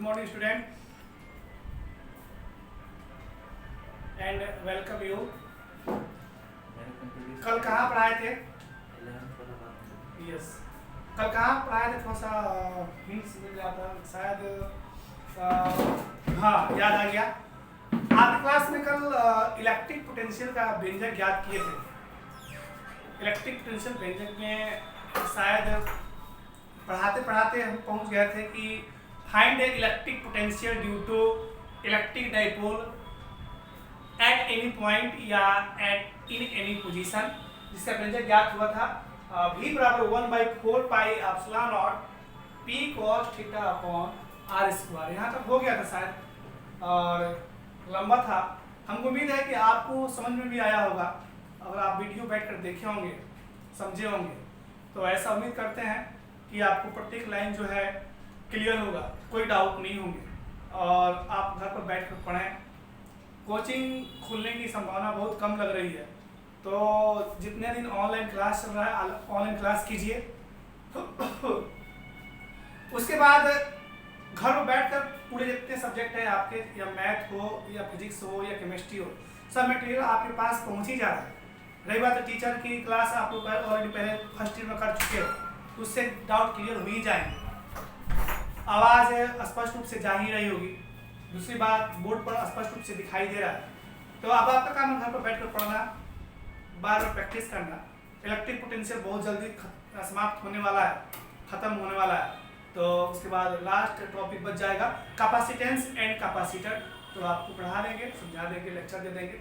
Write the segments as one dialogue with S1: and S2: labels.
S1: morning student and welcome you. कल कहाँ पढ़ाए थे? यस, कल कहाँ पढ़ाए थे? थोड़ा सा हिंट्स मिल जाता शायद। हाँ, याद आ गया। आपकी क्लास में कल इलेक्ट्रिक पोटेंशियल का व्यंजक याद किए थे। इलेक्ट्रिक पोटेंशियल व्यंजक में शायद पढ़ाते पढ़ाते हम पहुंच गए थे कि find the electric potential due to electric dipole at any point या एट इन एनी पोजीशन, जिसका व्यंजक ज्ञात हुआ था v बराबर 1/4 pi epsilon naught p cos theta upon r square. यहाँ तक हो गया था शायद और लंबा था। हमको उम्मीद है कि आपको समझ में भी आया होगा। अगर आप वीडियो बैठकर देखे होंगे, समझे होंगे, तो ऐसा उम्मीद करते हैं कि आपको प्रत्येक लाइन जो है क्लियर होगा, कोई डाउट नहीं होंगे और आप घर पर बैठ कर पढ़ें। कोचिंग खुलने की संभावना बहुत कम लग रही है, तो जितने दिन ऑनलाइन क्लास चल रहा है ऑनलाइन क्लास कीजिए। उसके बाद घर में बैठकर पूरे जितने सब्जेक्ट है आपके, या मैथ हो या फिजिक्स हो या केमिस्ट्री हो, सब मटेरियल आपके पास पहुंच ही जा रहा है। रही बात है टीचर की क्लास, आप लोग ऑलरेडी पहले फर्स्ट ईयर में कर चुके हो, तो उससे डाउट क्लियर हो ही जाएंगे। आवाज़ स्पष्ट रूप से जा ही रही होगी। दूसरी बात, बोर्ड पर स्पष्ट रूप से दिखाई दे रहा है। तो अब आपका काम है घर पर बैठकर पढ़ना, बार बार प्रैक्टिस करना। इलेक्ट्रिक पोटेंशियल बहुत जल्दी समाप्त होने वाला है, खत्म होने वाला है। तो उसके बाद लास्ट टॉपिक बच जाएगा कैपेसिटेंस एंड कैपेसिटर, तो आपको पढ़ा देंगे, समझा देंगे, लेक्चर दे देंगे।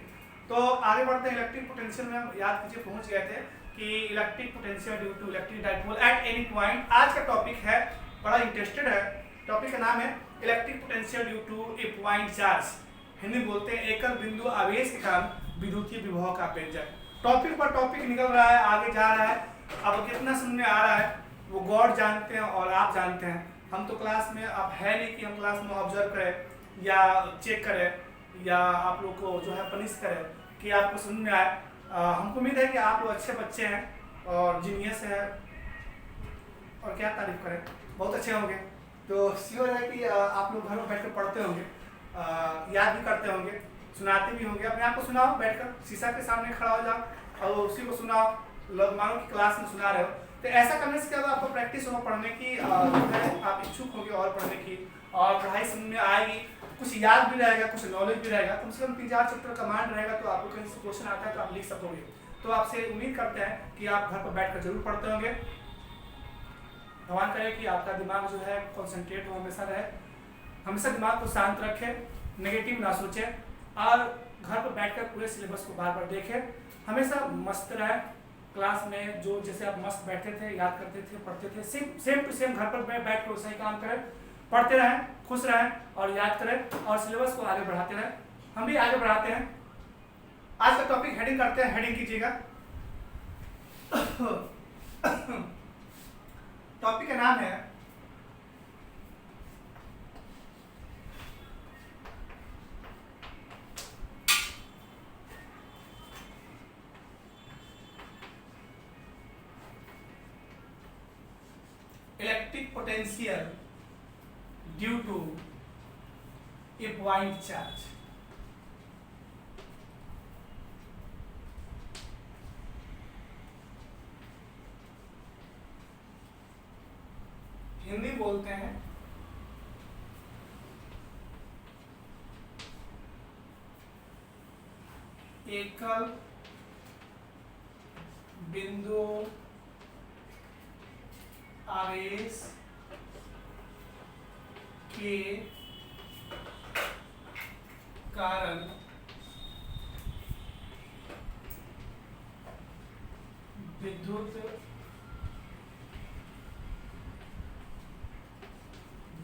S1: तो आगे बढ़ते हैं। इलेक्ट्रिक पोटेंशियल में हम याद कीजिए पहुंच गए थे कि electric potential due to electric dipole at any point. आज का टॉपिक है, बड़ा इंटरेस्टेड है। टॉपिक का नाम है electric potential due to a point charge. Hindi बोलते हैं एकल बिंदु आवेश के कारण विद्युतीय विभव का व्यंजक। टॉपिक पर टॉपिक निकल रहा है, आगे जा रहा है। अब कितना समझ में आ रहा है वो गॉड जानते हैं और आप जानते हैं। हम तो क्लास में अब है नहीं कि हम क्लास में ऑब्जर्व करें या चेक करें या आप लोग को जो है पनिश करें कि आपको समझ में आए। हमको उम्मीद है कि आप लोग अच्छे बच्चे हैं और जीनियस है, और क्या तारीफ करें, बहुत अच्छे होंगे। तो श्योर है कि आप लोग घर में बैठकर पढ़ते होंगे, याद भी करते होंगे, सुनाते भी होंगे। अपने आप को सुनाओ, बैठकर शीशा के सामने खड़ा हो जाओ और उसी को सुनाओ, मानो कि क्लास में सुना रहे हो। तो ऐसा करने से क्या होगा, आपको प्रैक्टिस होगा पढ़ने की, आप इच्छुक होंगे और पढ़ने की, और पढ़ाई समझ में आएगी, कुछ याद भी रहेगा, कुछ नॉलेज भी रहेगा। कम से कम 3-4 चैप्टर कमांड रहेगा, तो आपको कहीं से क्वेश्चन आता है तो आप लिख सकोगे। तो आपसे उम्मीद करते हैं कि आप घर पर बैठकर जरूर पढ़ते होंगे। भगवान करे कि आपका दिमाग जो है कॉन्सेंट्रेट हो, हमेशा रहे, हमेशा दिमाग को शांत रखे, नेगेटिव ना सोचे, और घर पर बैठकर पूरे सिलेबस को बार बार देखें। हमेशा मस्त रहे क्लास में, जो जैसे आप मस्त बैठते थे, याद करते थे, पढ़ते थे, सेम टू सेम घर पर बैठ कर वैसा ही काम करें, पढ़ते रहें, खुश रहें और याद करें और सिलेबस को आगे बढ़ाते रहें। हम भी आगे बढ़ाते हैं। आज का टॉपिक हेडिंग करते हैं, हेडिंग कीजिएगा। टॉपिक का नाम है electric potential due to a point charge. Hindi बोलते हैं एकल बिंदु आवेश के कारण विद्युत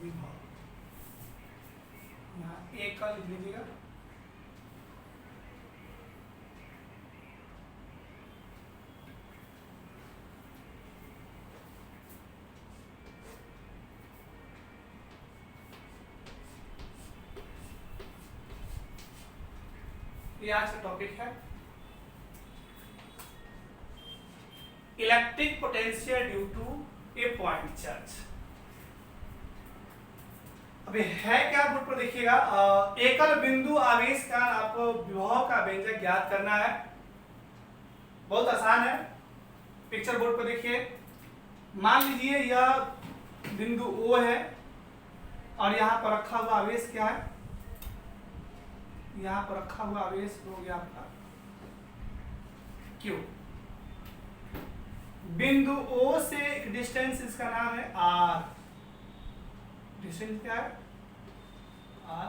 S1: विभव। यहाँ एकल लिख लीजिएगा। ये आज का टॉपिक है electric potential due to a point charge. अभी है क्या बोर्ड पर देखिएगा, एकल बिंदु आवेश का आपको विभव का व्यंजक ज्ञात करना है। बहुत आसान है। पिक्चर बोर्ड पर देखिए, मान लीजिए यह बिंदु O है और यहाँ पर रखा हुआ आवेश क्या है, यहाँ पर रखा हुआ आवेश हो गया आपका Q। बिंदु O से एक डिस्टेंस, इसका नाम है R। डिस्टेंस क्या है R।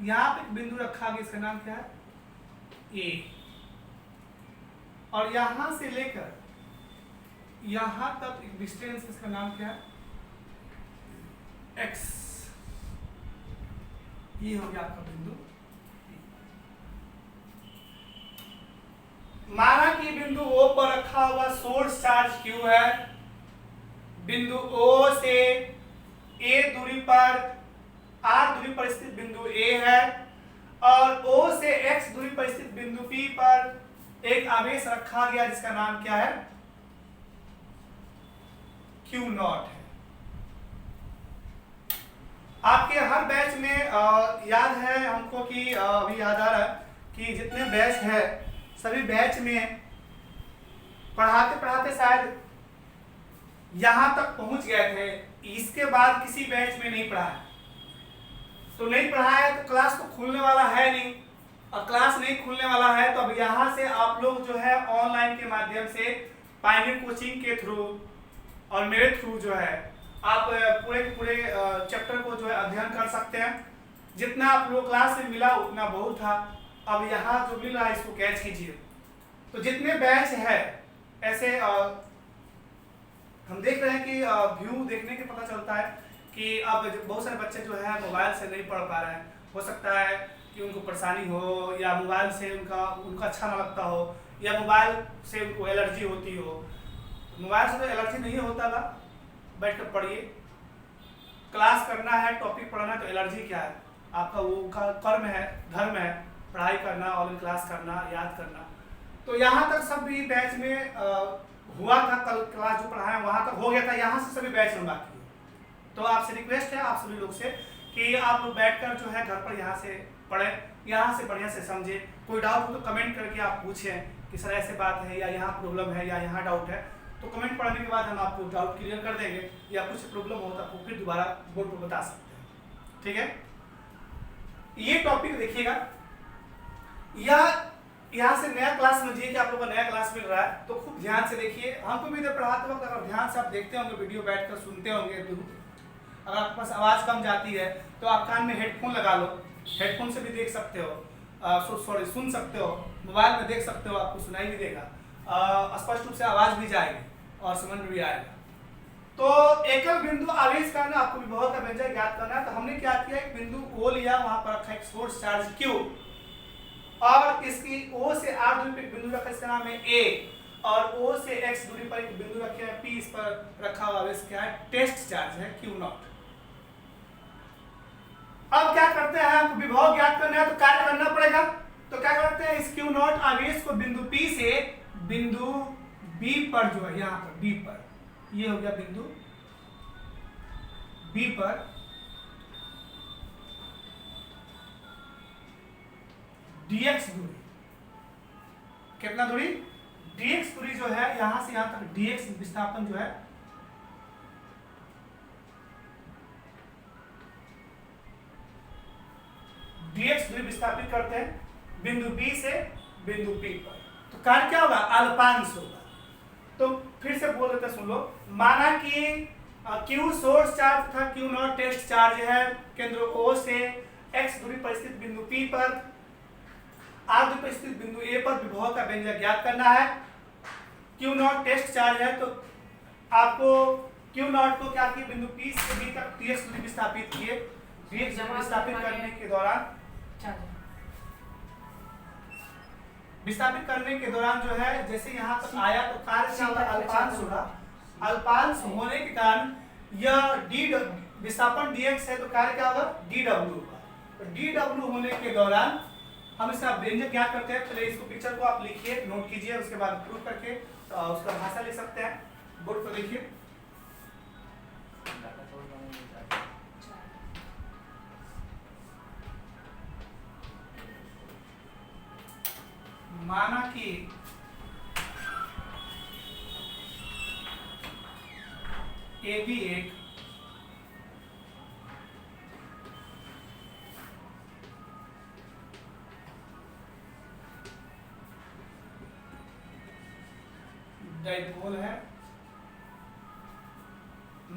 S1: यहाँ पे एक बिंदु रखा गया, इसका नाम क्या है A। और यहां से लेकर यहां तक एक डिस्टेंस, इसका नाम क्या है X। ये हो गया आपका बिंदु। माना कि बिंदु O पर रखा हुआ सोर्स चार्ज Q है, बिंदु O से A दूरी पर, R दूरी पर स्थित बिंदु A है, और O से X दूरी पर स्थित बिंदु P पर एक आवेश रखा गया जिसका नाम क्या है Q नॉट है। आपके हर बैच में याद है हमको कि अभी याद आ रहा है कि जितने बैच है सभी बैच में पढ़ाते पढ़ाते शायद यहां तक पहुंच गए थे, इसके बाद किसी बैच में नहीं पढ़ाया। तो नहीं पढ़ाया तो क्लास तो खुलने वाला है नहीं, और क्लास नहीं खुलने वाला है तो अब यहाँ से आप लोग जो है ऑनलाइन के माध्यम से पायनियर कोचिंग के थ्रू और मेरे थ्रू जो है आप पूरे के पूरे चैप्टर को जो है अध्ययन कर सकते हैं। जितना आप लोग क्लास में मिला उतना बहुत था, अब यहाँ जो मिल रहा है इसको कैच कीजिए। तो जितने बैच है ऐसे हम देख रहे हैं कि व्यू देखने के पता चलता है कि अब बहुत सारे बच्चे जो है मोबाइल से नहीं पढ़ पा रहे हैं। हो सकता है कि उनको परेशानी हो, या मोबाइल से उनका अच्छा ना लगता हो, या मोबाइल से उनको एलर्जी होती हो। मोबाइल से तो एलर्जी नहीं होता था, बैठ कर पढ़िए। क्लास करना है, टॉपिक पढ़ना है तो एलर्जी क्या है आपका, वो का कर्म है, धर्म है, पढ़ाई करना, ऑनलाइन क्लास करना, याद करना। तो यहाँ तक सब भी बैच में हुआ था, कल क्लास जो पढ़ाया वहाँ तक हो गया था, यहाँ से सभी बैच में बाकी है। तो आपसे रिक्वेस्ट है आप सभी लोग से कि आप लोग बैठकर जो है घर पर यहाँ से पढ़ें, यहाँ से बढ़िया से समझे। कोई डाउट हो तो कमेंट करके आप पूछें कि सर ऐसे बात है, या यहाँ प्रॉब्लम है, या यहाँ डाउट है। तो कमेंट पढ़ने के बाद हम आपको डाउट क्लियर कर देंगे, या कुछ प्रॉब्लम हो तो आपको फिर दोबारा बोर्ड पर बता सकते हैं। ठीक है, ये टॉपिक देखिएगा। यहाँ से नया क्लास समझिए कि आप लोगों को नया क्लास मिल रहा है, तो खूब ध्यान से देखिए। हमको भी इधर पढ़ाते वक्त अगर ध्यान से आप देखते होंगे, वीडियो बैठकर सुनते होंगे, अगर आपके पास आवाज़ कम जाती है तो आप कान में हेडफोन लगा लो, हेडफोन से भी देख सकते हो, सॉरी सुन सकते हो, मोबाइल में देख सकते हो, आपको सुनाई भी देगा, स्पष्ट रूप से आवाज़ भी जाएगी और समझ में भी आएगा। तो एकल बिंदु आवेश करना, आपको विभव का व्यंजक ज्ञात करना है। तो हमने क्या किया, एक बिंदु O लिया, वहां पर रखा एक सोर्स चार्ज Q, और इसकी O से R दूरी पर एक बिंदु रखा, इसका नाम है A, और O से X दूरी पर एक बिंदु रखे है P, इस पर रखा हुआ आवेश क्या है, टेस्ट चार्ज है Q नॉट। अब क्या करते हैं, हमको विभव ज्ञात करना है तो कार्य करना पड़ेगा। तो क्या करते हैं, इस Q नॉट आवेश को बिंदु P से बिंदु B पर जो है, यहाँ पर B पर, ये हो गया बिंदु B पर, dx दूरी, कितना दूरी, dx दूरी जो है यहां से यहां तक dx विस्थापन जो है dx दूरी विस्थापित करते हैं बिंदु B से बिंदु P पर। तो कार्य क्या होगा, अल्पांश होगा। तो फिर से बोल देते सुन लो। माना कि Q सोर्स चार्ज था, Q नॉट टेस्ट चार्ज है, केंद्र O से X दूरी पर स्थित बिंदु P पर, R दूरी पर स्थित बिंदु A पर विभव का व्यंजक ज्ञात करना है। Q नॉट टेस्ट चार्ज है तो आपको Q नॉट को क्या किए, बिंदु P से B तक dx दूरी विस्थापित किए। dx दूरी विस्थापित करने के दौरान जो है जैसे यहाँ तक आया तो कार्य क्या होगा, अल्पांश होगा। अल्पांश होने के कारण यह d विस्थापन dx है तो कार्य क्या होगा, dw होगा। तो dw होने के दौरान हम इसका व्यंजक ज्ञात करते हैं। चलिए इसको पिक्चर को आप लिखिए, नोट कीजिए, उसके बाद प्रूफ करके उसका भाषा लिख सकते हैं। बोर्ड पर लिखिए। माना कि ए बी एक डाइपोल है,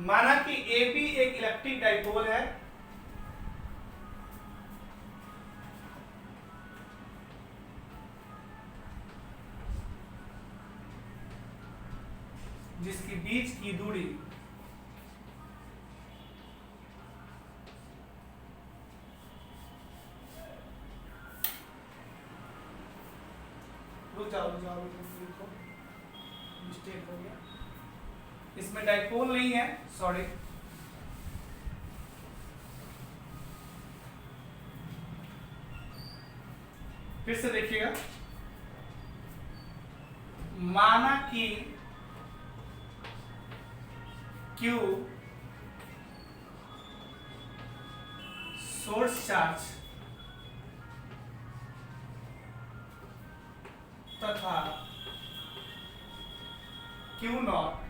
S1: माना कि ए बी एक इलेक्ट्रिक डाइपोल है जिसकी बीच की दूरी लिखो, मिस्टेक हो गया, इसमें डाइपोल नहीं है, सॉरी। फिर से देखिएगा, माना कि Q सोर्स चार्ज तथा Q नॉट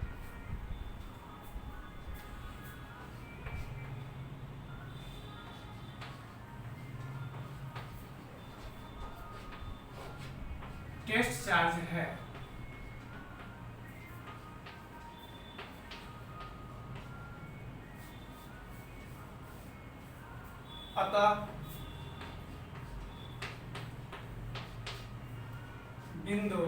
S1: टेस्ट चार्ज है, अतः बिंदु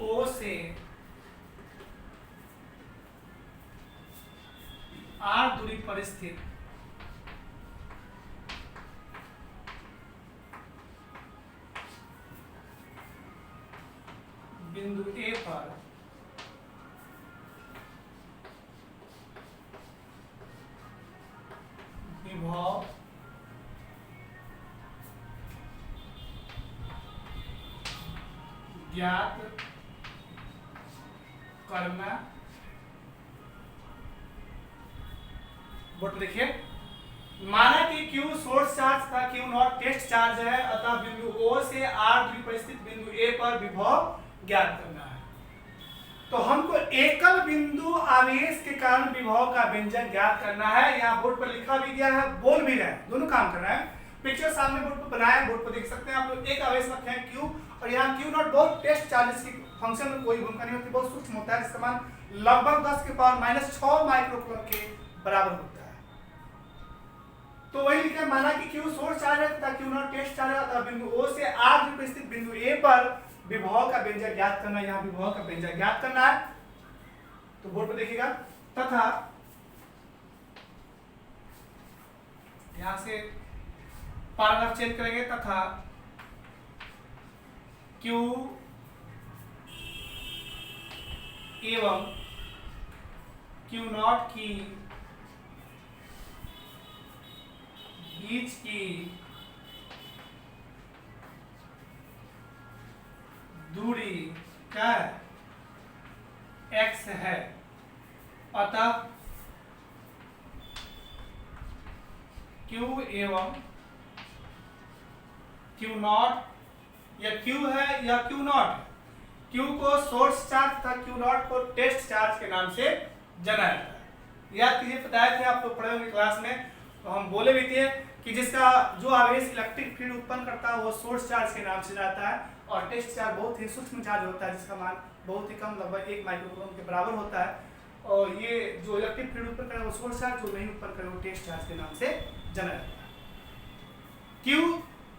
S1: O से R दूरी पर स्थित बिंदु A पर विभव ज्ञात करना। बोट लिखिए, माना कि Q सोर्स चार्ज था, Q नॉट टेस्ट चार्ज है, अतः बिंदु O से R दूरी पर स्थित बिंदु A पर विभव ज्ञात करना है। तो हमको एकल बिंदु आवेश के कारण विभव का व्यंजक ज्ञात करना है। यहाँ बोर्ड पर लिखा भी गया है, बोल भी रहे हैं, दोनों काम कर रहे हैं। पिक्चर सामने बोर्ड पर बनाया है, बोर्ड पर देख सकते हैं आप लोग। एक आवेश रखे हैं Q, और यहाँ Q नॉट बहुत टेस्ट चार्जेस की फंक्शन में कोई भूमिका नहीं होती, बहुत सूक्ष्म होता है, जिसका मान लगभग 10 के पावर -6 माइक्रोकूलम के बराबर होता है। तो वही लिखा है, माना कि Q सोर्स चार्ज है तथा Q नॉट टेस्ट चार्ज है, तथा बिंदु O से R दूरी पर स्थित बिंदु A पर विभव का व्यंजक ज्ञात करना है। यहाँ विभव का व्यंजक ज्ञात करना है, तो बोर्ड पर देखिएगा, तथा यहां से पैराग्राफ चेंज करेंगे, तथा Q एवं Q नॉट की बीच की दूरी क्या है, x है, अतः Q एवं Q नॉट, या Q है या Q नॉट, Q को सोर्स चार्ज तथा Q नॉट को टेस्ट चार्ज के नाम से जाना जाता है। याद कीजिए, बताए थे आप लोग पढ़े होंगे क्लास में, तो हम बोले भी थे कि जिसका जो आवेश इलेक्ट्रिक फील्ड उत्पन्न करता है वो सोर्स चार्ज के नाम से जाता है, और टेस्ट चार्ज बहुत ही सूक्ष्म चार्ज होता है, जिसका मान बहुत ही कम, लगभग 1 माइक्रोकूलम के बराबर होता है। और ये जो इलेक्ट्रिक फील्ड उत्पन्न करे वो सोर्स चार्ज, जो नहीं उत्पन्न करे वो टेस्ट चार्ज के नाम से जाना जाता है। Q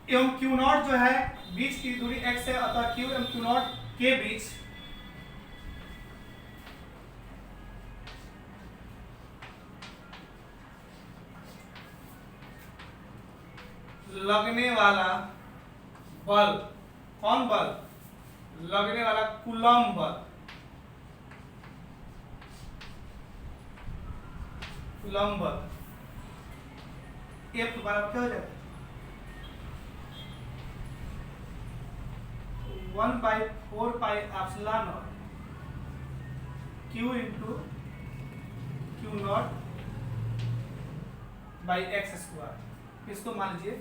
S1: एवं Q नॉट जो है बीच की दूरी x है, अतः Q एवं Q नॉट के बीच लगने वाला बल, कौन बल, लगने वाला कूलम्ब बल, कूलम्ब बल F बराबर क्या हो जाएगा, 1/4 pi epsilon naught Q into Q not by x square. इसको मान लीजिए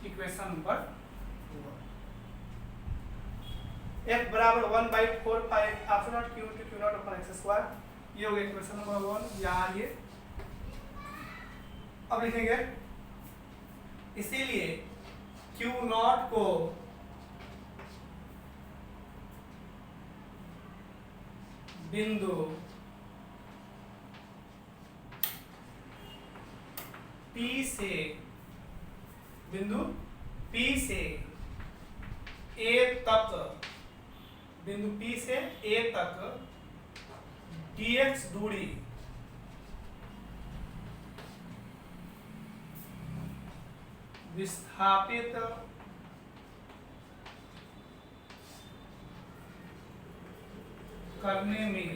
S1: इक्वेशन नंबर 1 f बराबर 1/4 pi epsilon q into q naught upon x square, ये हो गया इक्वेशन नंबर 1। यहाँ ये अब लिखेंगे, इसीलिए q नॉट को बिंदु P से A तक, बिंदु P से A तक dx दूरी विस्थापित करने में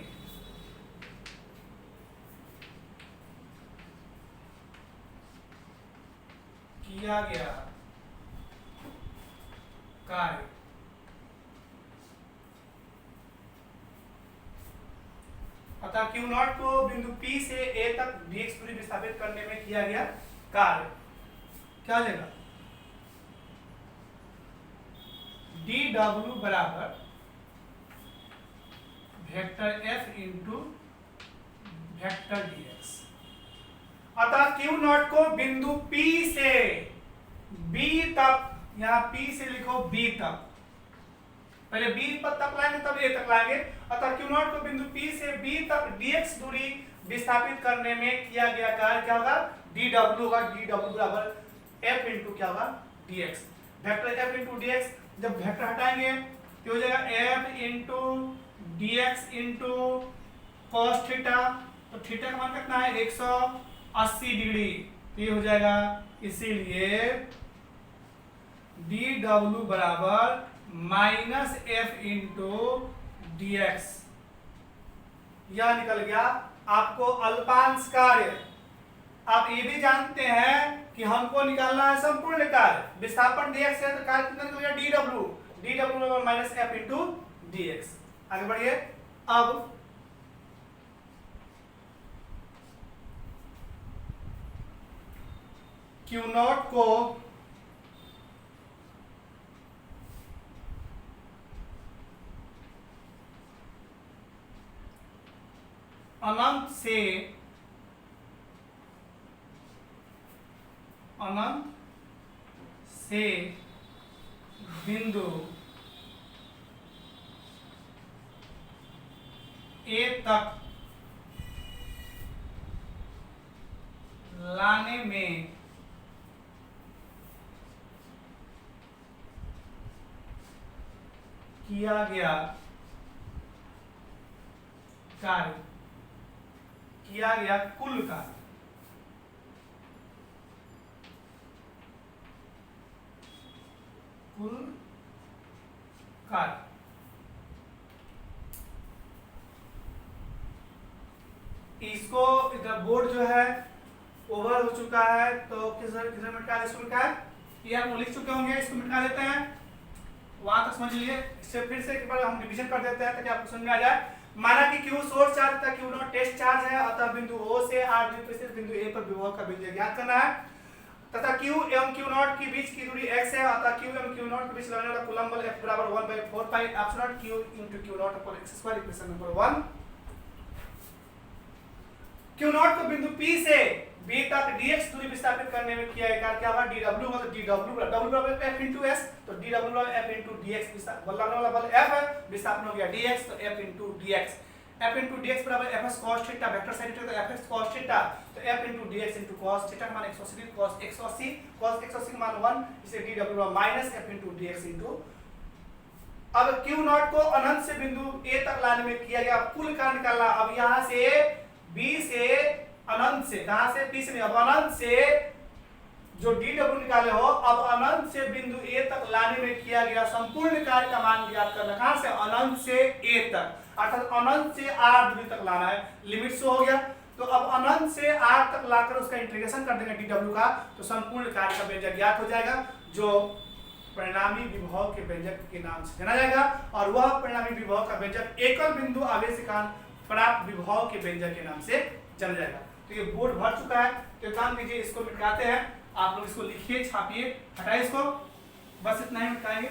S1: किया गया कार्य अतः Q नॉट को बिंदु P से A तक dx दूरी विस्थापित करने में किया गया कार्य क्या लेगा, dw बराबर vector f into vector dx। अतः Q नॉट को बिंदु P से B तक, यहाँ P से लिखो B तक, पहले B तक लाएंगे तब A तक लाएंगे। अतः Q नॉट को बिंदु P से B तक dx दूरी विस्थापित करने में किया गया कार्य क्या होगा, dw होगा। dw बराबर f इंटू क्या होगा dx, vector f into dx। जब वेक्टर हटाएंगे तो हो जाएगा f into dx into cos theta, तो थीटा का मान कितना है 180 डिग्री, तो ये हो जाएगा, इसीलिए dw बराबर माइनस f इंटू dx। यह निकल गया आपको अल्पांश कार्य। आप ये भी जानते हैं कि हमको निकालना है संपूर्ण कार्य, विस्थापन dx है तो कार्य कितना निकल गया dw बराबर माइनस f इंटू dx। आगे बढ़िए, अब Q नॉट को अनंत से बिंदु A तक लाने में किया गया कार्य, किया गया कुल कार्य, कुल कार्य। इसको इधर बोर्ड जो है ओवर हो चुका है, तो किधर मिटा है, इसको मिटा है, ये हम लिख चुके होंगे, इसको मिटा देते हैं, वहां तक समझ लीजिए। इससे फिर से एक बार हम रिवीजन कर देते हैं ताकि आपको समझ में आ जाए। माना कि Q सोर्स चार्ज तथा Q नॉट टेस्ट चार्ज है, अतः बिंदु O से R दूरी पर स्थित बिंदु A पर विभव का व्यंजक ज्ञात करना है, तथा Q एवं Q नॉट के बीच की दूरी x है, अतः Q एवं Q नॉट के बीच लगने वाला कूलम्ब बल F बराबर 1/4 pi epsilon Q into Q naught upon x square, equation number 1। Q not को बिंदु P से B तक dx दूरी विस्थापित करने में किया गया कार्य क्या होगा, dw होगा, तो dw बराबर f into s, तो dw बराबर f into dx, बल लगने वाला बल f है, विस्थापन हो गया dx, तो f into dx। f into dx बराबर fs cos theta, vector sine theta, तो fx cos थीटा, तो f into dx into cos theta का मान 180 cos 180 का मान 1, इसे dw बराबर minus f into dx into। अब Q नॉट को अनंत से बिंदु A तक लाने में किया गया कुल कार्य निकालना। अब यहाँ से B से अनंत से, कहां से, P से नहीं, अब अनंत से जो dw निकाले हो, अब अनंत से बिंदु A तक लाने में किया गया संपूर्ण कार्य का मान ज्ञात करना। कहां से, अनंत से A तक, अर्थात अनंत से R दूरी तक लाना है। लिमिट से हो गया, तो अब अनंत से R तक लाकर उसका इंटीग्रेशन कर देंगे dw का, तो संपूर्ण कार्य का व्यंजक ज्ञात हो जाएगा, जो परिणामी विभव के व्यंजक के नाम से जाना जाएगा। और वह परिणामी विभव का व्यंजक एकल बिंदु आवेश के कारण प्राप्त विभव के व्यंजक के नाम से जाना जाएगा। तो ये बोर्ड भर चुका है, तो काम कीजिए, इसको मिटाते हैं। आप लोग इसको लिखिए, छापिए, हटाइए इसको, बस इतना ही हटाएंगे।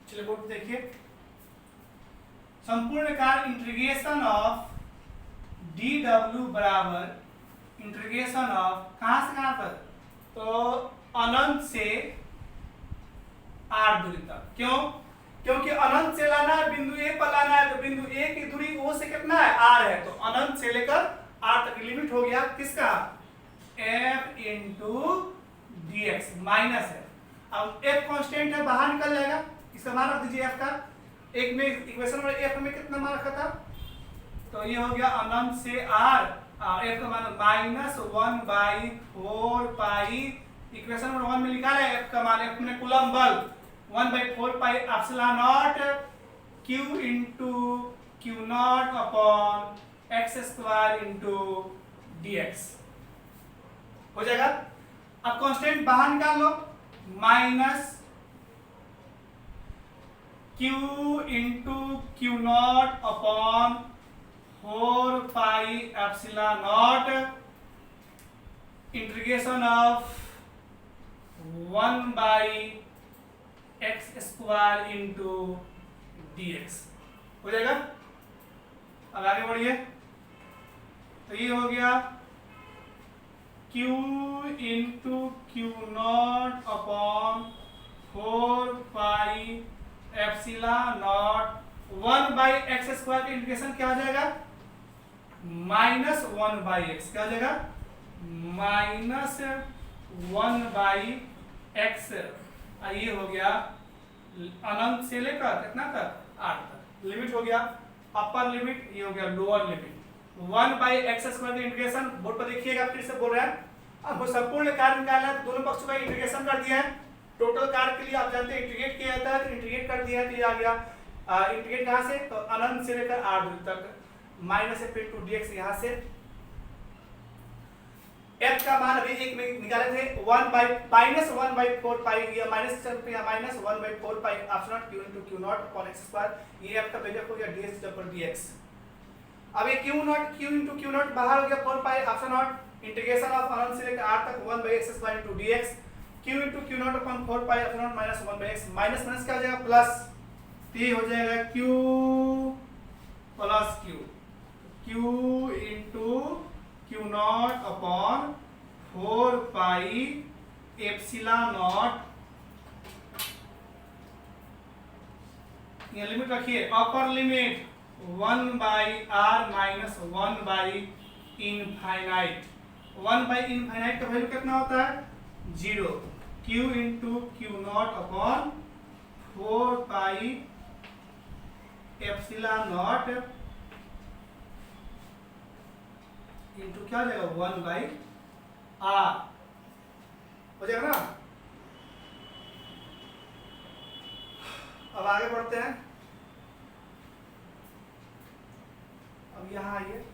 S1: चलिए बोर्ड पे देखिए, संपूर्ण कार्य इंटीग्रेशन ऑफ डी डब्ल्यू बराबर इंटीग्रेशन ऑफ कहां से कहां तक, तो अनंत से आर दूरी तक। क्यों? क्योंकि अनंत से लाना है, बिंदु ए पर लाना है, तो बिंदु ए की दूरी ओ से कितना है, आर है, तो अनंत से लेकर आर तक लिमिट हो गया किसका, F into D x minus है। अब एफ कांस्टेंट है, बाहर निकल जाएगा, इसका मान रख दीजिए एफ का। एक में इक्वेशन में एफ में कितना मान रखा था, तो ये हो गया अनंत से आर, एफ का मान माइनस 1/4 पाई, इक्वेशन नंबर 1 में लिखा है एफ का मान, एफ में कूलम बल 1/4 pi epsilon naught q into q naught upon X square into dx हो जाएगा। अब कांस्टेंट बाहर निकाल लो, minus q into q naught upon 4 pi epsilon naught integration of 1/x square into dx हो जाएगा। अब आगे बढ़िए, तो ये हो गया q into q naught upon 4 pi epsilon not 1/x square का इंटीग्रेशन क्या हो जाएगा, -1/x क्या हो जाएगा, -1/x। ये हो गया अनंत से लेकर कितना तक, 8 तक लिमिट हो गया, अपर लिमिट, ये हो गया लोअर लिमिट। 1/x स्क्वायर का इंटीग्रेशन बोर्ड पर देखिएगा, फिर से बोल रहे हैं। अब संपूर्ण कार्य निकालना है, तो दोनों पक्षों का इंटीग्रेशन कर दिया है। टोटल कार्य के लिए आप जानते हैं इंटीग्रेट किया जाता है, तो इंटीग्रेट कर दिया है, तो ये आ गया इंटीग्रेट कहां से, तो अनंत से लेकर r दूरी तक, माइनस f इंटू dx यहां से। f का मान अभी एक में निकाले थे, -1/4 पाई, या -1/4 pi epsilon q into q naught upon x square, ये f का वैल्यू हो गया ds पर dx। अब ये q इंटू q नॉट बाहर हो गया, 4 pi epsilon naught integration of अनंत से लेकर r तक 1/x square into dx, q into q naught upon 4 pi epsilon naught minus 1/x, minus minus क्या हो जाएगा, प्लस, तो ये हो जाएगा q plus q into q naught upon 4 pi epsilon naught, ये लिमिट रखिए, अपर लिमिट 1/r माइनस 1/इनफाइनाइट, 1/इनफाइनाइट का वैल्यू कितना होता है, 0, q into q naught upon 4 pi epsilon not into क्या हो जाएगा, 1/r हो जाएगा ना। अब आगे बढ़ते हैं, अब यहां आइए,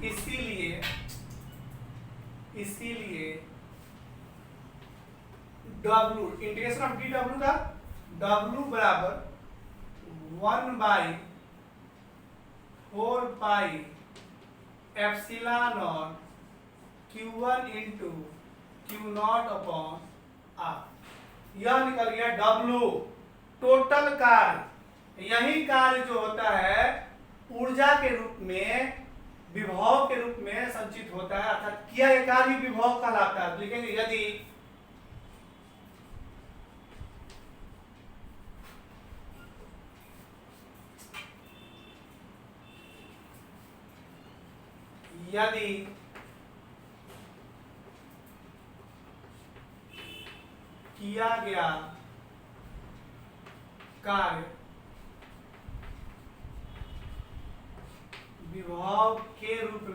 S1: इसीलिए W integration of D W का W बराबर 1/4 pi epsilon not q1 into q naught upon r, यह निकल गया W टोटल कार्य। यही कार्य जो होता है ऊर्जा के रूप में, विभव के रूप में संचित होता है, अर्थात किया गया कार्य विभव कहलाता है। लिखेंगे यदि किया गया कार्य विभव के रूप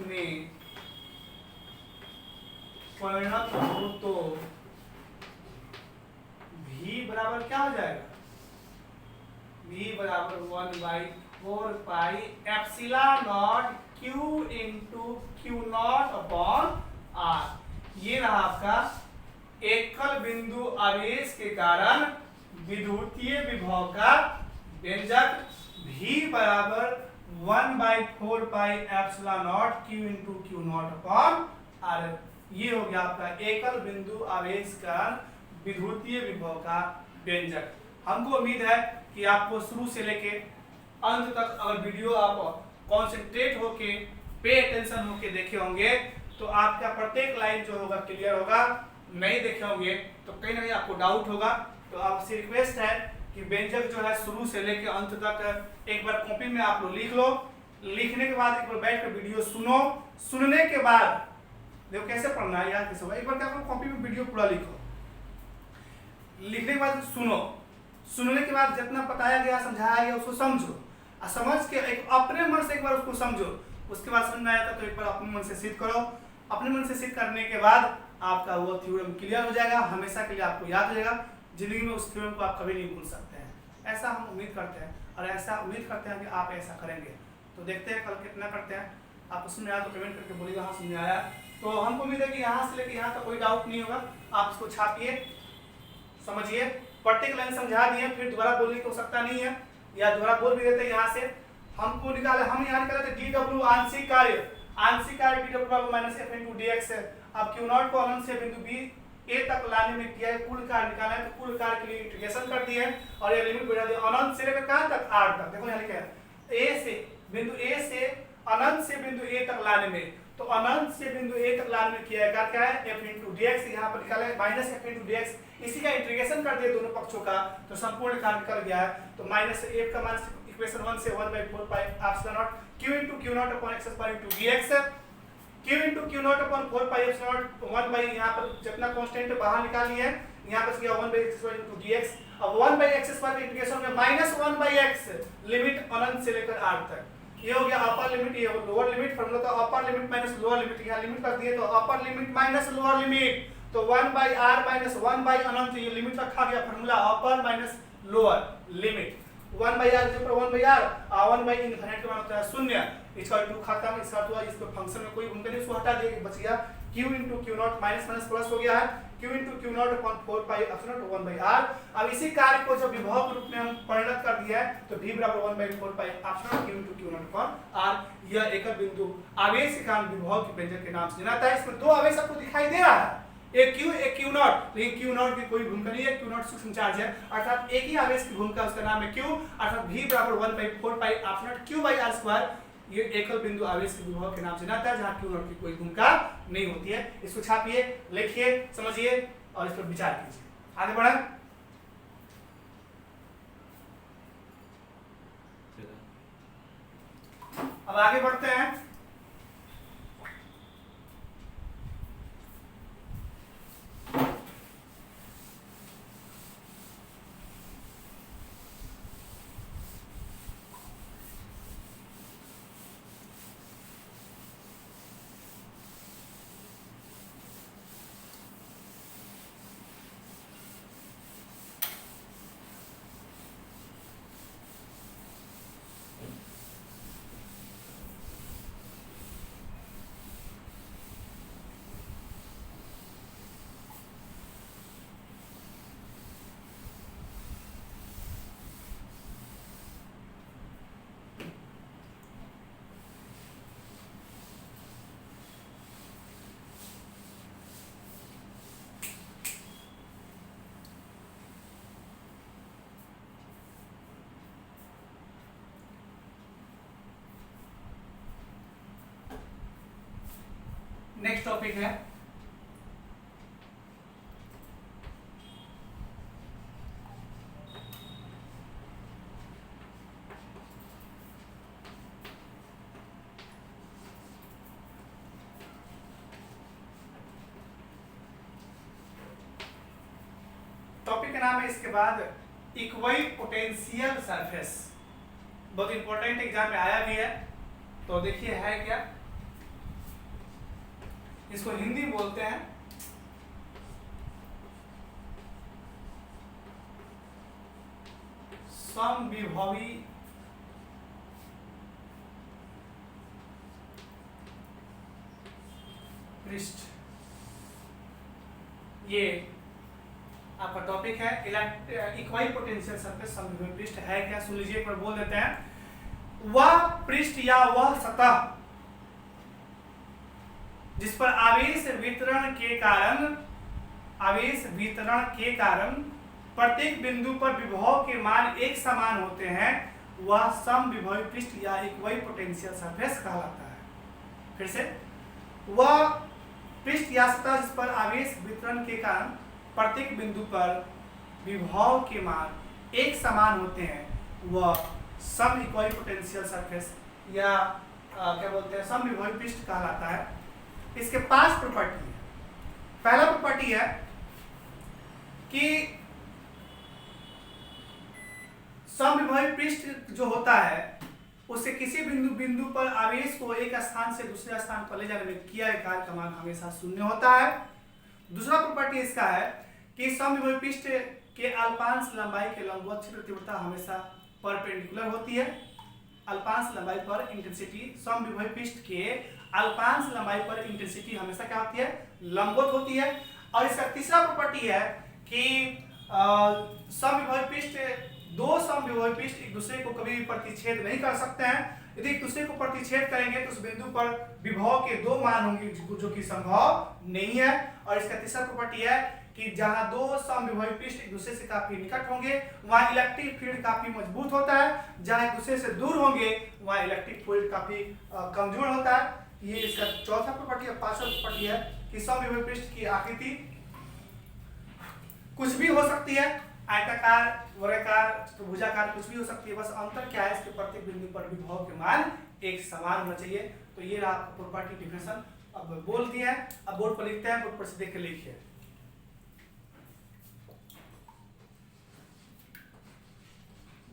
S1: में परिणत हो तो v बराबर क्या हो जाएगा? v बराबर 1/4 epsilon naught q into Q not upon r। ये रहा आपका एकल बिंदु आवेश के कारण विद्युतीय विभव का व्यंजक v बराबर 1/4 epsilon naught q into Q not upon r। ये हो गया आपका एकल बिंदु आवेश का विद्युतीय विभव का व्यंजक। हमको उम्मीद है कि आपको शुरू से लेके अंत तक अगर वीडियो आप कॉन्सेंट्रेट होके पे अटेंशन होके देखे होंगे तो आपका प्रत्येक लाइन जो होगा क्लियर होगा। नहीं देखे होंगे तो कहीं ना कहीं आपको डाउट होगा। तो आपसे रिक्वेस्ट है कि व्यंजक जो है शुरू से लेके अंत तक एक बार कॉपी में आप लोग लिख लो। लिखने के बाद एक बार बैठ कर वीडियो सुनो। सुनने के बाद देखो कैसे पढ़ना है, याद कैसे होगा। एक बार क्या करो, कॉपी में वीडियो पूरा लिखो। लिखने के बाद सुनो। सुनने के बाद जितना बताया गया समझाया गया उसको समझो और समझ के एक अपने मन से एक बार उसको समझो। उसके बाद समझ में आया था तो एक बार अपने मन से सिद्ध करो। अपने मन से सिद्ध करने के बाद आपका वो थ्योरम क्लियर हो जाएगा, हमेशा के लिए आपको याद रहेगा। जिंदगी में उस थ्योरम को आप कभी नहीं भूल सकते हैं। ऐसा हम उम्मीद करते हैं और ऐसा उम्मीद करते हैं कि आप ऐसा करेंगे। तो देखते हैं कल कितना करते हैं। आपको समझ आया तो कमेंट करके बोलिएगा हाँ समझ आया। तो हमको उम्मीद है कि यहाँ से लेकर यहाँ तक कोई डाउट नहीं होगा। आप इसको छापिए, समझिए, प्रत्येक लाइन समझा दिए, फिर दोबारा बोलने की आवश्यकता नहीं है या दोबारा बोल भी देते हैं। यहाँ से हमको निकाले, हम यहाँ निकाले थे डी डब्ल्यू आंशिक कार्य D W minus F into D x है। अब क्यू नॉट को अनंत से बिंदु बी ए तक लाने में किया है, कुल कार्य निकाला है। तो कुल कार्य के लिए इंटीग्रेशन कर दिए और ये लिमिट बढ़ा दिया अनंत से लेकर कहाँ तक, आर तक। देखो यहाँ लिखा है ए से बिंदु ए से अनंत से बिंदु ए तक लाने में। तो अनंत से बिंदु ए तक लाने में किया है क्या है, एफ इंटू डी एक्स। यहाँ पर निकाला है minus F into D x. इसी का इंटीग्रेशन कर दिया दोनों पक्षों का तो संपूर्ण कार्य निकल गया है। तो माइनस एफ का मान इक्वेशन 1 से 1/4 pi epsilon naught q into Q not upon X square into dx है। q into Q not upon 4 pi epsilon not 1 by यहाँ पर जितना कांस्टेंट बाहर निकाल लिया है, यहाँ पर गया 1 by x square into dx। अब 1 बाई एक्स स्क्वायर के इंटीग्रेशन में माइनस 1 बाई एक्स लिमिट अनंत से लेकर r तक। ये हो गया अपर लिमिट, ये लोअर लिमिट। फॉर्मूला तो upper limit minus lower limit. यहाँ लिमिट कर दिए तो upper limit minus lower limit. तो 1 बाई r माइनस 1 बाई अनंत, ये लिमिट रखा गया। Formula upper minus lower limit 1 by r के ऊपर 1 बाई r और 1 बाई इनफिनिट का मान होता है 0। इसका टू खत्म। इसका तो इसको फंक्शन में कोई भूमिका नहीं, इसको हटा देंगे, बच गया q into Q not minus minus plus हो गया है q into Q not upon 4 pi epsilon not 1 by r। अब इसी कार्य को जब विभव के रूप में हम परिणत कर दिया है तो v बराबर 1/4 pi epsilon q into Q not upon r। यह एकल बिंदु आवेश के कारण विभव के व्यंजक के नाम से जाना जाता है। इसमें दो आवेश आपको दिखाई दे रहा है, एक q एक q नॉट। लेकिन q नॉट की कोई भूमिका नहीं है, q नॉट सूक्ष्म चार्ज है, अर्थात एक ही आवेश की भूमिका, उसका नाम है q। अर्थात v बराबर 1/4 pi epsilon q by r square. ये एकल बिंदु आवेश के विभव के नाम से जाता है, जहां q नॉट की कोई भूमिका नहीं होती है। इसको छापिए, लिखिए, समझिए और इस पर विचार कीजिए। आगे बढ़े। अब आगे बढ़ते हैं। नेक्स्ट टॉपिक है का नाम है इसके बाद इक्वई पोटेंशियल सरफेस। बहुत इंपॉर्टेंट एग्जाम में आया भी है, तो देखिए है क्या, इसको हिंदी बोलते हैं समविभवी पृष्ठ। ये आपका टॉपिक है इक्वाई पोटेंशियल सरफेस समविभवी पृष्ठ है क्या, सुन लीजिए एक बार बोल देते हैं। वह पृष्ठ या वह सतह जिस पर आवेश वितरण के कारण प्रत्येक बिंदु पर विभव के मान एक समान होते हैं, वह समविभवी पृष्ठ या इक्वाई पोटेंशियल सरफेस कहलाता है। फिर से, वह पृष्ठ या सतह जिस पर आवेश वितरण के कारण प्रत्येक बिंदु पर विभव के मान एक समान होते हैं, वह सम इक्वल पोटेंशियल सरफेस या क्या बोलते हैं समविभवी पृष्ठ कहलाता है। इसके 5 प्रॉपर्टी है। पहला प्रॉपर्टी है कि समविभवी पृष्ठ जो होता है उससे किसी बिंदु पर आवेश को एक स्थान से दूसरे स्थान पर ले जाने में किया गया कार्य का मान हमेशा शून्य होता है। दूसरा प्रॉपर्टी इसका है कि समविभवी पृष्ठ के अल्पांश लंबाई के लंबवत क्षेत्र तीव्रता हमेशा परपेंडिकुलर होती है। अल्पांश लंबाई पर इंटेंसिटी, समविभवी पृष्ठ के अल्पांश लंबाई पर इंटेंसिटी हमेशा क्या होती है, लंबवत होती है। और इसका तीसरा प्रॉपर्टी है कि समविभवी पृष्ठ, दो समविभवी पृष्ठ एक दूसरे को कभी भी प्रतिच्छेद नहीं कर सकते हैं। यदि एक दूसरे को प्रतिच्छेद करेंगे तो उस बिंदु पर विभव के 2 मान होंगे जो कि संभव नहीं है। और इसका तीसरा प्रॉपर्टी है कि जहां 2 समविभवी पृष्ठ एक दूसरे से काफी निकट होंगे वहां इलेक्ट्रिक फील्ड काफी मजबूत होता है, जहां एक दूसरे से दूर होंगे वहां इलेक्ट्रिक फील्ड काफी कमजोर होता है। ये इसका चौथा प्रॉपर्टी और पांचवा प्रॉपर्टी है कि समविभवी पृष्ठ की आकृति कुछ भी हो सकती है, आयताकार, वर्गाकार, त्रिभुजाकार, कुछ भी हो सकती है। बस अंतर क्या है, इसके प्रत्येक बिंदु पर विभव के मान एक समान होना चाहिए। तो ये रहा प्रॉपर्टी डिफिनेशन। अब बोल दिया है, अब बोर्ड पर लिखते हैं, बोर्ड पर से देख के लिखिए।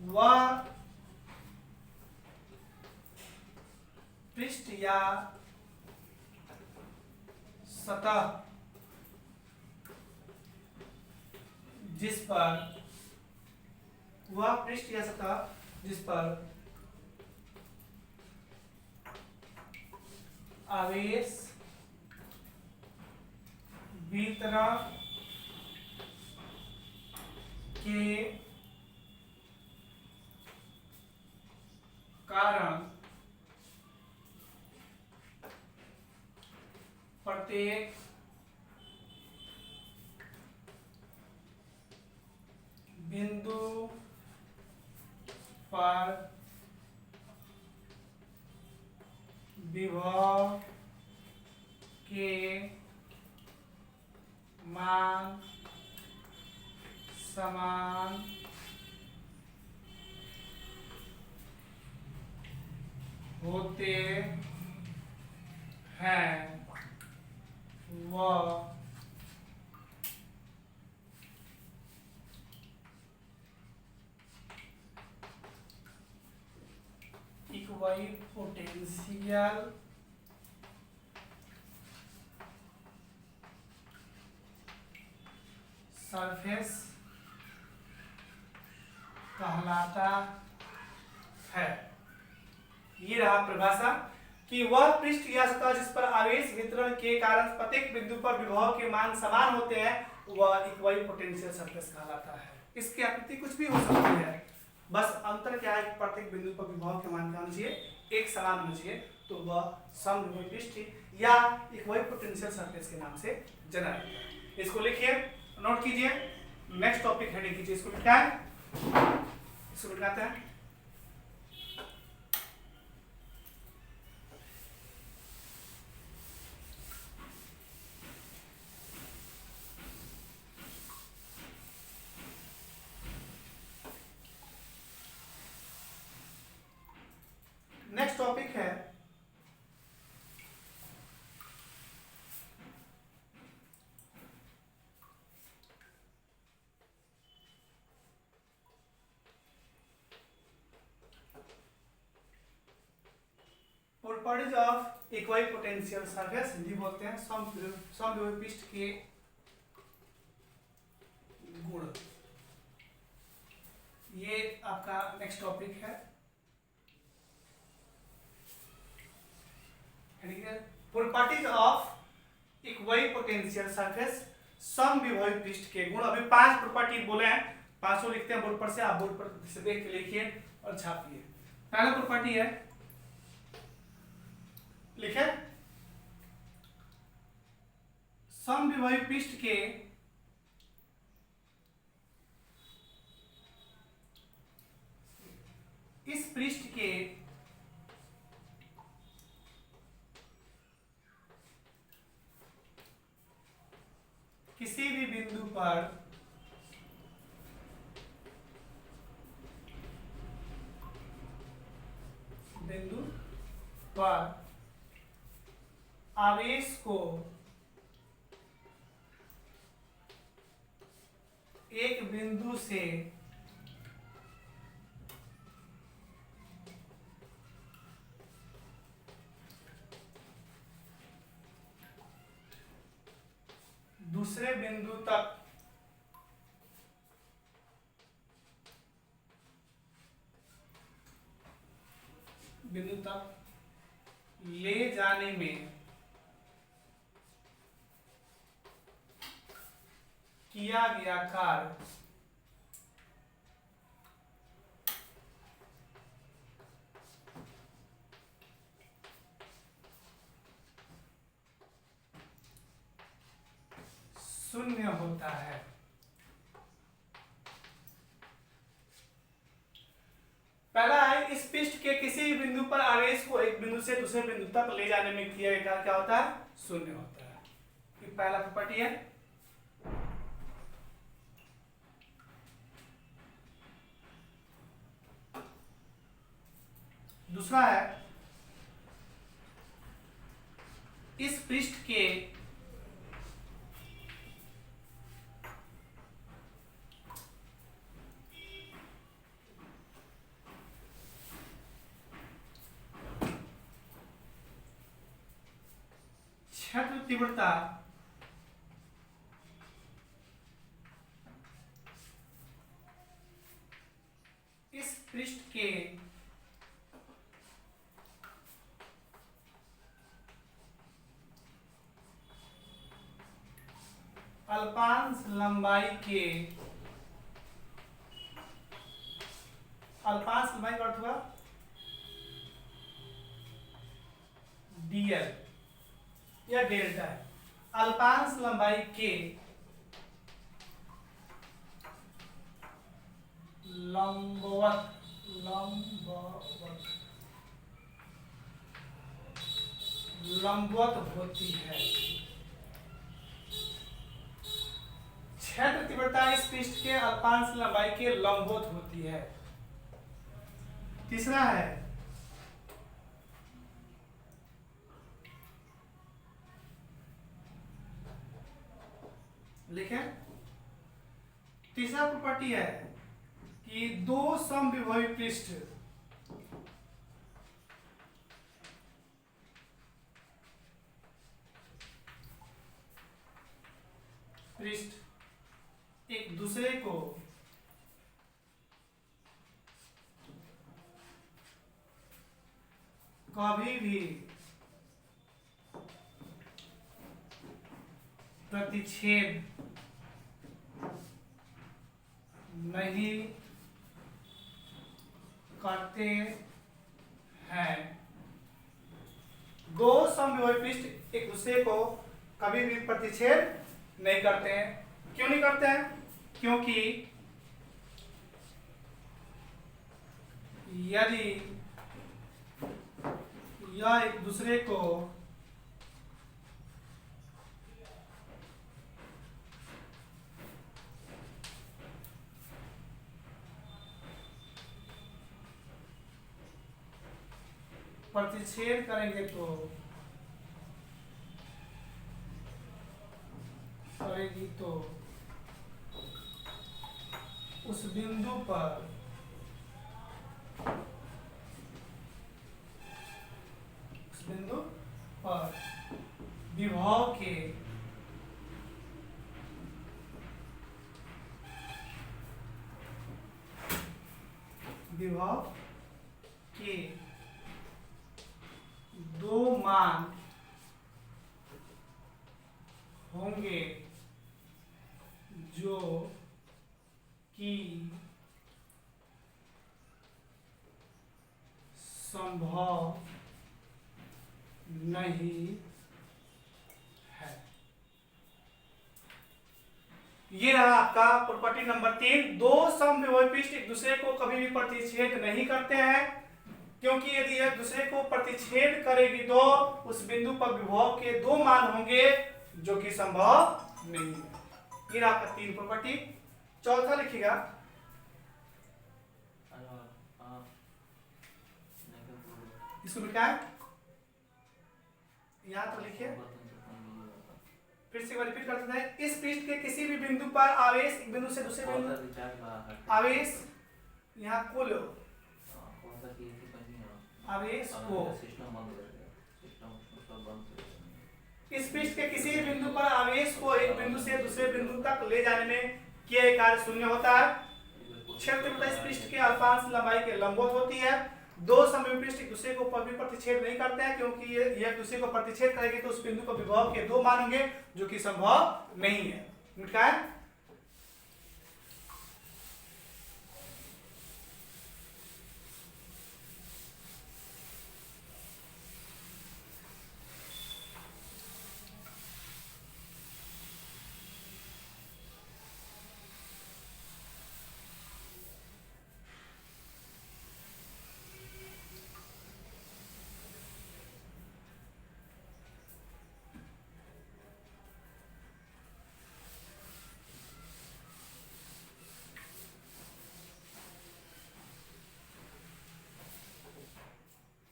S1: वह पृष्ठ या सतह जिस पर आवेश वितरण के कारण प्रत्येक बिंदु पर विभव के मान समान होते हैं, वह इक्वई पोटेंशियल सरफेस कहलाता है। ये रहा परिभाषा कि वह पृष्ठ या सतह जिस पर आवेश वितरण के कारण प्रत्येक बिंदु पर विभव के मान समान होते हैं, वह इक्वई पोटेंशियल सरफेस कहलाता है। इसकी आकृति कुछ भी हो सकती है, बस अंतर क्या है कि प्रत्येक बिंदु पर विभव के मान क्या होना चाहिए, एक समान होना चाहिए। तो वह समविभवी पृष्ठ या इक्वई पोटेंशियल सरफेस के नाम से जाना जाता है। इसको लिखिए, नोट कीजिए, नेक्स्ट टॉपिक हेडिंग कीजिए। इसको क्या है, इसको लिखाते हैं नेक्स्ट टॉपिक है properties of equipotential surface, Hindi बोलते हैं समविभव पृष्ठ के गुण। ये आपका नेक्स्ट टॉपिक है। प्रॉपर्टीज ऑफ इक्विपोटेंशियल सरफेस, समविभव पृष्ठ के गुण। अभी 5 प्रॉपर्टी बोले हैं, 500 लिखते हैं बोर्ड पर से, आप बोर्ड पर से देख के लिखिए और छापिए। पहला प्रॉपर्टी है, लिखे, समविभव पृष्ठ के इस पृष्ठ के किसी भी बिंदु पर आवेश को एक बिंदु से दूसरे बिंदु तक ले जाने में किया गया कार्य शून्य होता है। पहला है, इस पृष्ठ के किसी भी बिंदु पर आवेश को एक बिंदु से दूसरे बिंदु तक ले जाने में किया गया क्या होता है? शून्य होता है। ये पहला प्रॉपर्टी है। दूसरा है, इस पृष्ठ के क्षेत्र तीव्रता इस पृष्ठ के अल्पांश लंबाई के, अल्पांश लंबाई का अर्थ हुआ dl या डेल्टा है। अल्पांश लंबाई के लंबवत होती है। क्षेत्र तीव्रता इस पृष्ठ के अल्पांश लंबाई के लंबवत होती है। तीसरा है, लिखे, तीसरा प्रॉपर्टी है कि दो समविभवी पृष्ठ एक दूसरे को कभी भी प्रतिच्छेद नहीं करते हैं। दो समविभव पृष्ठ एक दूसरे को कभी भी प्रतिच्छेद नहीं करते हैं। क्यों नहीं करते हैं? क्योंकि यदि यह एक दूसरे को प्रतिच्छेद करेंगे तो उस बिंदु विभव के दो मान होंगे जो कि संभव नहीं है। ये रहा आपका प्रॉपर्टी नंबर 3। दो समविभव पृष्ठ एक दूसरे को कभी भी प्रतिच्छेद नहीं करते हैं, क्योंकि यदि एक दूसरे को प्रतिच्छेद करेगी तो उस बिंदु पर विभव के दो मान होंगे जो कि संभव नहीं है। ये रहा आपका 3 प्रॉपर्टी। चौथा लिखिएगा, इसको क्या है यहाँ तो लिखिए, फिर से रिपीट कर देते हैं। इस पृष्ठ के किसी भी बिंदु पर आवेश एक बिंदु से दूसरे बिंदु आवेश यहाँ कुल आवेश को इस पृष्ठ के किसी भी बिंदु पर आवेश को एक बिंदु से दूसरे बिंदु तक ले जाने में किया गया कार्य शून्य होता है। क्षेत्रफल इस पृष्ठ के अल्पांश लंबाई के लंबवत होती है। दो समविभव पृष्ठ एक दूसरे को कभी प्रतिच्छेद नहीं करते हैं, क्योंकि ये एक दूसरे को प्रतिच्छेद करेंगे तो उस बिंदु पर विभव के दो मान होंगे जो कि संभव नहीं है। मिलता है।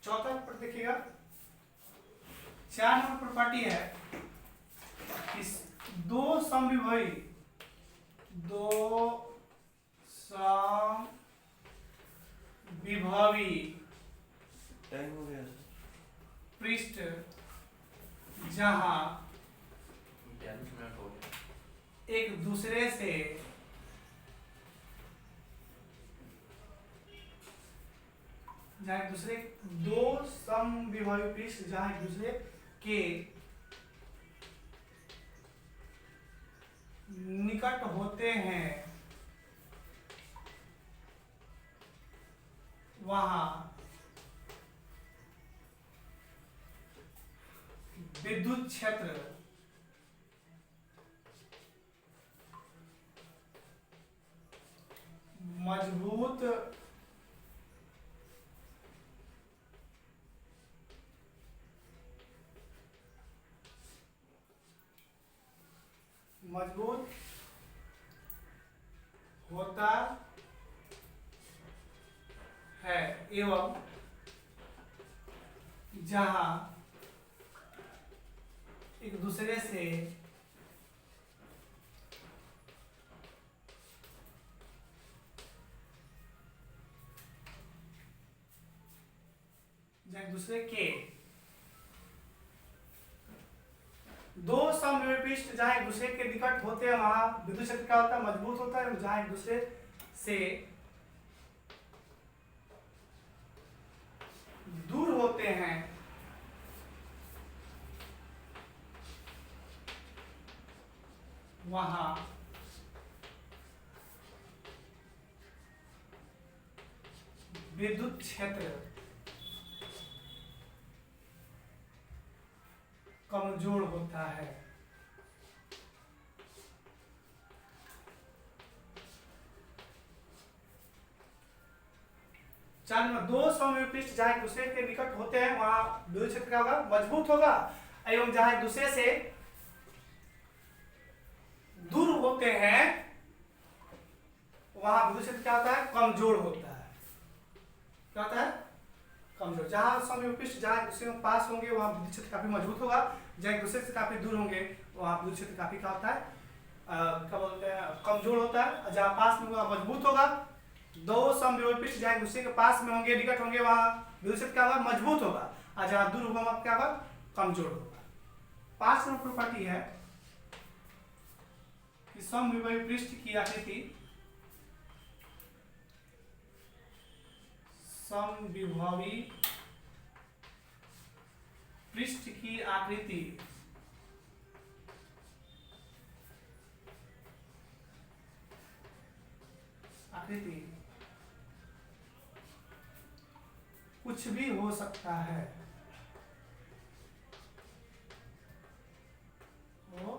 S1: चौथा पर देखिएगा, 4 नंबर प्रॉपर्टी है इस दो समविभवी पृष्ठ जहां एक दूसरे से दो समविभवी पृष्ठ जहां एक दूसरे के निकट होते हैं वहां विद्युत क्षेत्र मजबूत होता है एवं जहां एक दूसरे से के दो समविभव पृष्ठ जहां एक दूसरे के निकट होते हैं वहां विद्युत क्षेत्र क्या होता है, मजबूत होता है। जहां एक दूसरे से दूर होते हैं वहां विद्युत क्षेत्र कमजोर होता है। दो समविभव पृष्ठ जहां एक दूसरे के निकट होते हैं वहां विद्युत क्षेत्र क्या होगा, मजबूत होगा। एवं जहां एक दूसरे से दूर होते हैं वहां विद्युत क्षेत्र क्या होता है, कमजोर होता है। क्या होता है, कमजोर। जहां समविभव पृष्ठ जहां एक दूसरे के पास होंगे वहां विद्युत क्षेत्र काफी मजबूत होगा। जहां एक दूसरे से काफी दूर होंगे वहां विद्युत क्षेत्र काफी क्या होता है, क्या बोलते हैं, कमजोर होता है। जहां पास में होगा मजबूत होगा। दो समविभव पृष्ठ जहां एक दूसरे के पास में होंगे, निकट होंगे, वहां विद्युत क्षेत्र क्या होगा, मजबूत होगा। और जहां दूर होगा वहां क्या होगा, कमजोर होगा। 5 नंबर प्रॉपर्टी है कि समविभव पृष्ठ की आकृति समविभवी पृष्ठ की आकृति कुछ भी हो सकता है, हो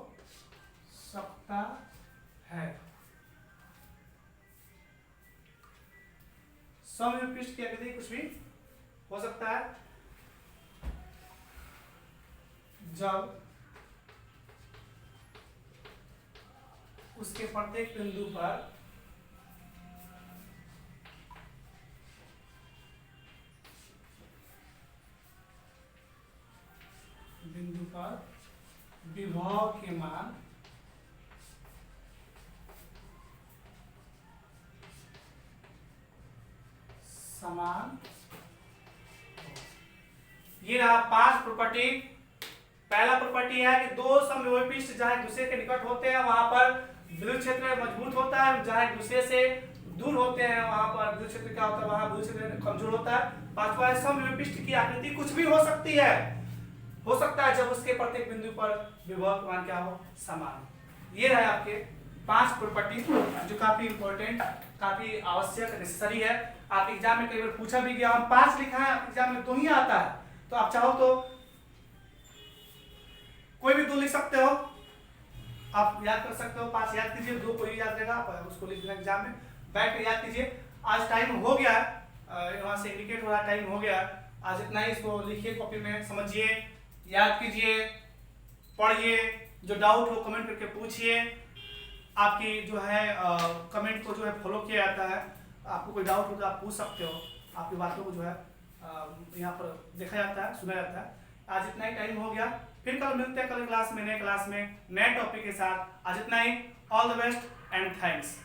S1: सकता है। समविभव पृष्ठ की आकृति कुछ भी हो सकता है जब उसके प्रत्येक बिंदु पर विभव के मान समान। ये रहा 5 प्रॉपर्टी। पहला प्रॉपर्टी है कि दो समविभव पृष्ठ जहां एक दूसरे के निकट होते हैं वहां पर विद्युत क्षेत्र मजबूत होता है, जहां एक दूसरे से दूर होते हैं वहां पर विद्युत क्षेत्र क्या होता है, वहां विद्युत क्षेत्र कमजोर होता है। पांचवा है समविभव पृष्ठ की आकृति कुछ भी हो सकती है, हो सकता है जब उसके प्रत्येक बिंदु पर विभव का मान क्या हो, समान। ये रहे आपके 5 प्रॉपर्टी जो काफी इंपॉर्टेंट, काफी आवश्यक, नेसेसरी है। आप एग्जाम में कई बार पूछा भी गया, हम 5 लिखा है, एग्जाम में 2 ही आता है, तो आप चाहो तो कोई भी 2 लिख सकते हो, आप याद कर सकते हो। 5 याद कीजिए, 2 को ही याद रहेगा, आप उसको लिख देना एग्जाम में, बैठ कर याद कीजिए। आज टाइम हो गया, वहां से इंडिकेट हो रहा टाइम हो गया। आज इतना ही, इसको लिखिए कॉपी में, समझिए, याद कीजिए, पढ़िए, जो डाउट हो कमेंट करके पूछिए। आपकी जो है कमेंट को जो है फॉलो किया जाता है, आपको कोई डाउट हो तो आप पूछ सकते हो, आपकी बातों को जो है यहाँ पर देखा जाता है, सुना जाता है। आज इतना ही, टाइम हो गया, फिर कल मिलते हैं, कल क्लास में, नए क्लास में नए टॉपिक के साथ। आज इतना ही, all the best and thanks.